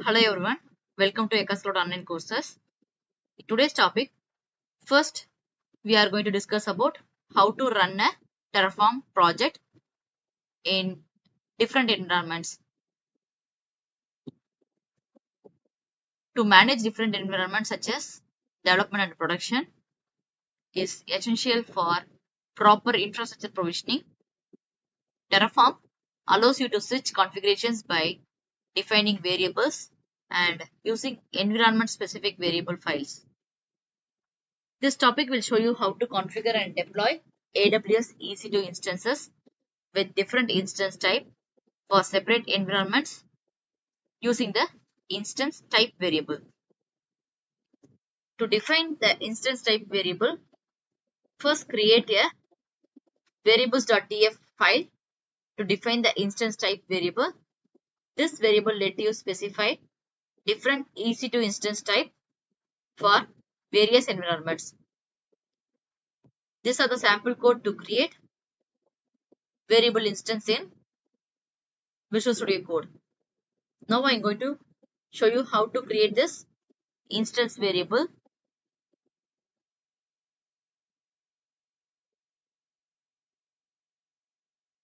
Hello everyone, welcome to Ekascloud online courses. Today's topic, first we are going to discuss about how to run a Terraform project in different environments. To manage different environments such as development and production is essential for proper infrastructure provisioning. Terraform allows you to switch configurations by defining variables and using environment specific variable files. This topic will show you how to configure and deploy AWS EC2 instances with different instance type for separate environments using the instance type variable. To define the instance type variable, first create a variables.df file to define the instance type variable. This variable let you specify different EC2 instance type for various environments. These are the sample code to create variable instance in Visual Studio Code. Now I am going to show you how to create this instance variable.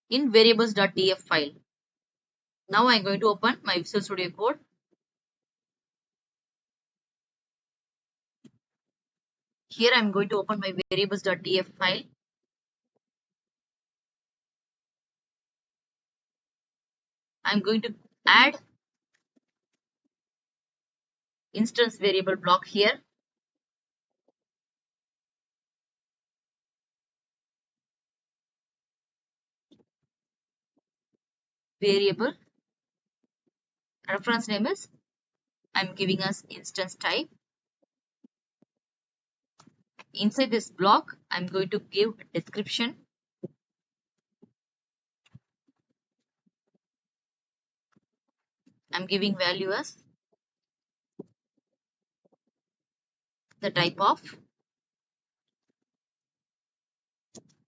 In variables.df file. Now I am going to open my Visual Studio Code. Here I am going to open my variables.df file. I am going to add instance variable block here. Variable reference name is I am giving us instance type. Inside this block I am going to give description. I am giving value as the type of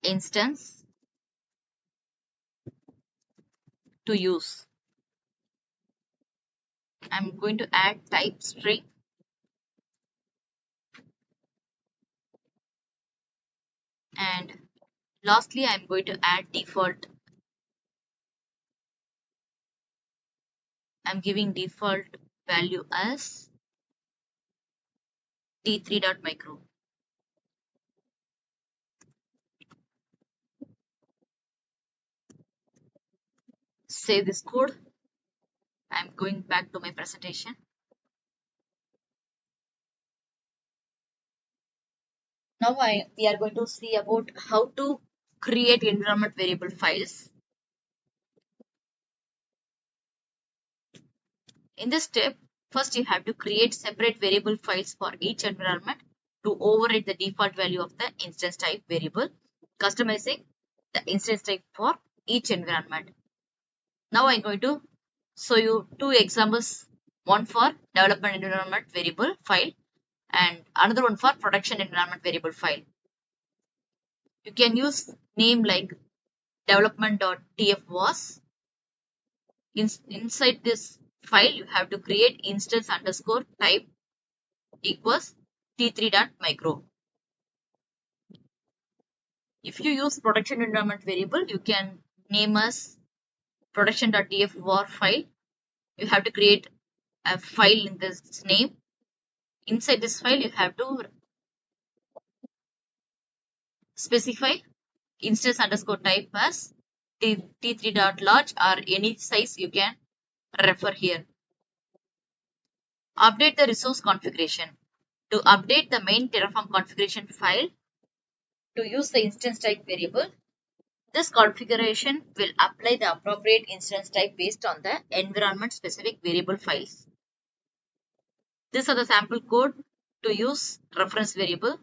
instance to use. I am going to add type string. And lastly, I am going to add default. I am giving default value as t3.micro. Save this code. I am going back to my presentation. Now we are going to see about how to create environment variable files. In this step, first you have to create separate variable files for each environment to override the default value of the instance type variable, customizing the instance type for each environment. Now I am going to show you two examples, one for development environment variable file and another one for production environment variable file. You can use name like development.tf was. Inside this file, you have to create instance underscore type equals t3.micro. If you use production environment variable, you can name as production.tf var file. You have to create a file in this name. Inside this file, you have to specify instance underscore type as t3.large or any size you can refer here. Update the resource configuration. To update the main Terraform configuration file to use the instance type variable, this configuration will apply the appropriate instance type based on the environment specific variable files. These are the sample code to use reference variable.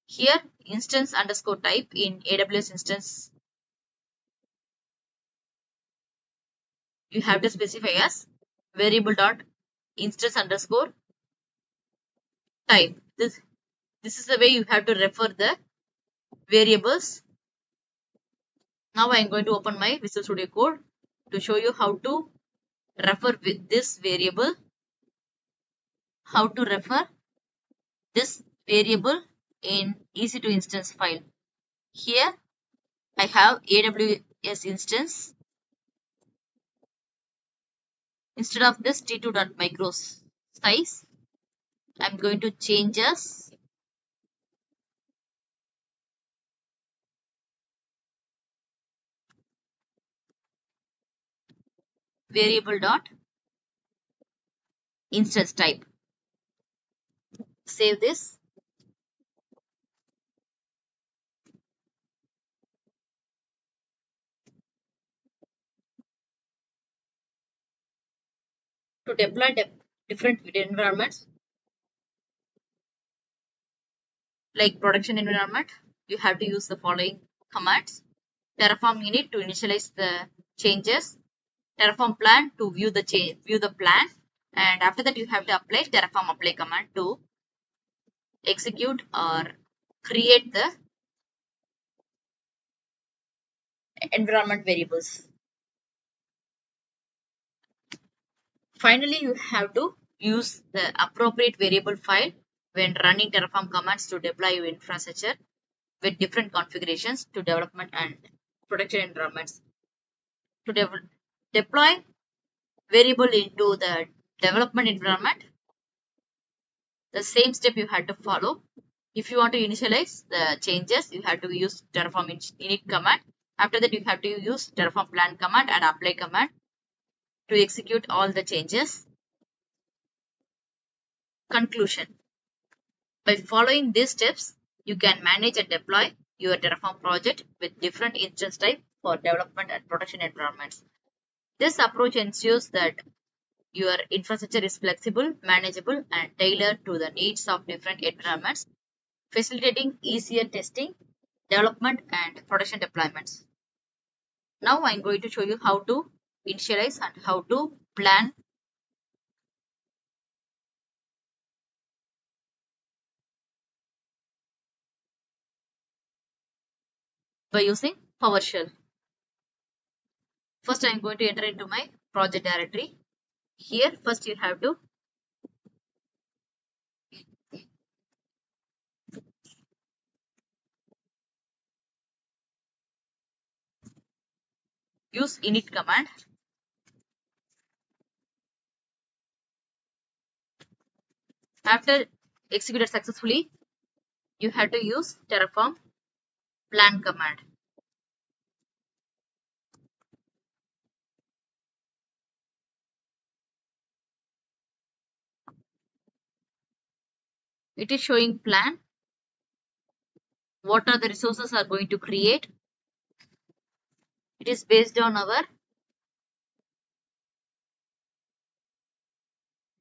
Here instance underscore type in AWS instance you have to specify as variable dot instance underscore type. This is the way you have to refer the variables. Now I am going to open my Visual Studio Code to show you how to refer with this variable how to refer this variable in EC2 instance file. Here I have AWS instance. Instead of this t2.micro size, I'm going to change as variable dot instance type. Save this. To deploy different environments like production environment, you have to use the following commands. Terraform init to initialize the changes, Terraform plan to view the plan, and after that you have to apply Terraform apply command to execute or create the environment variables. Finally, you have to use the appropriate variable file when running Terraform commands to deploy your infrastructure with different configurations to development and production environments. To deploy variable into the development environment, the same step you had to follow. If you want to initialize the changes, you have to use Terraform init command. After that, you have to use Terraform plan command and apply command to execute all the changes. Conclusion. By following these steps, you can manage and deploy your Terraform project with different instance types for development and production environments. This approach ensures that your infrastructure is flexible, manageable, and tailored to the needs of different environments, facilitating easier testing, development, and production deployments. Now I'm going to show you how to initialize and how to plan by using PowerShell. First, I'm going to enter into my project directory. Here, first you have to use init command. After executed successfully, you have to use Terraform plan command. It is showing plan. What are the resources are going to create? It is based on our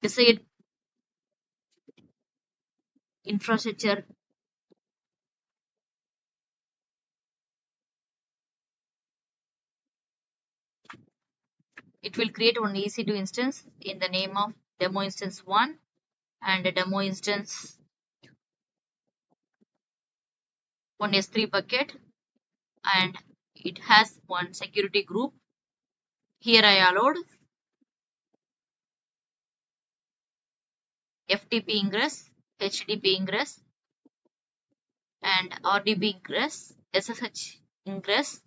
desired infrastructure. It will create one EC2 instance in the name of demo instance 1 and a demo instance one S3 bucket, and it has one security group. Here I allowed FTP ingress, HTTP ingress, and RDP ingress, SSH ingress.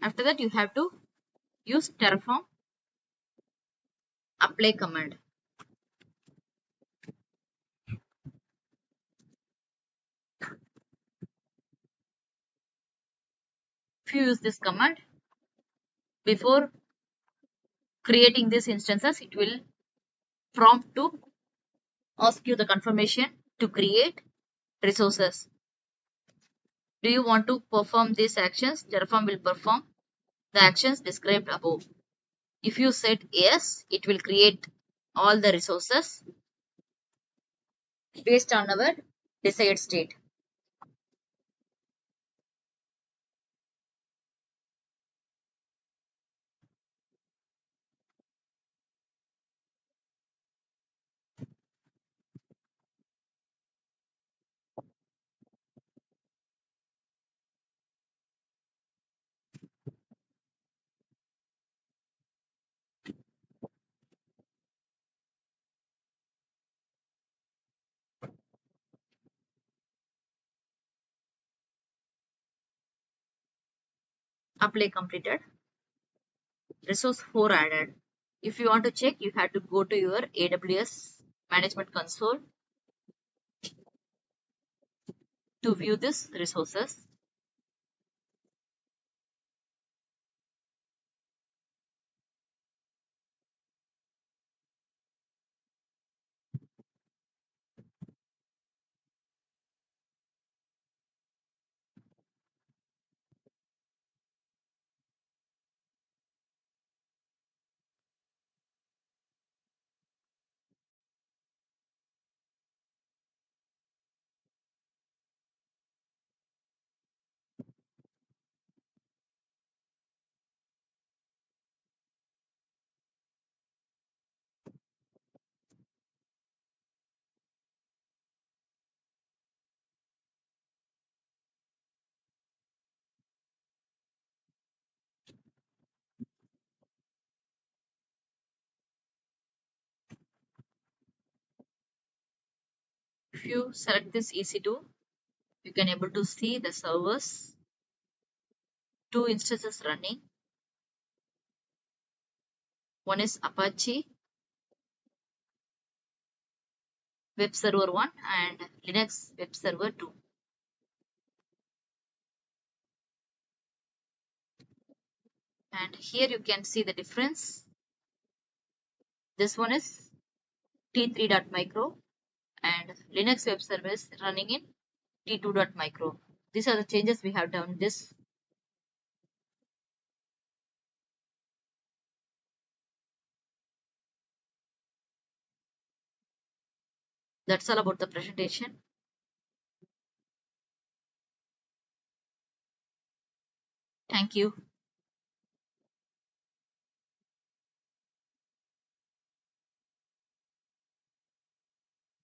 After that, you have to use Terraform apply command. If you use this command, before creating these instances, it will prompt to ask you the confirmation to create resources. Do you want to perform these actions? Terraform will perform the actions described above. If you said yes, it will create all the resources based on our desired state. Apply completed. Resource 4 added. If you want to check, you have to go to your AWS management console to view these resources. If you select this EC2, you can able to see the servers, two instances running. One is Apache Web Server 1 and Linux Web Server 2. And here you can see the difference. This one is T3.micro and Linux Web Server is running in T2.micro. These are the changes we have done this. That's all about the presentation. Thank you.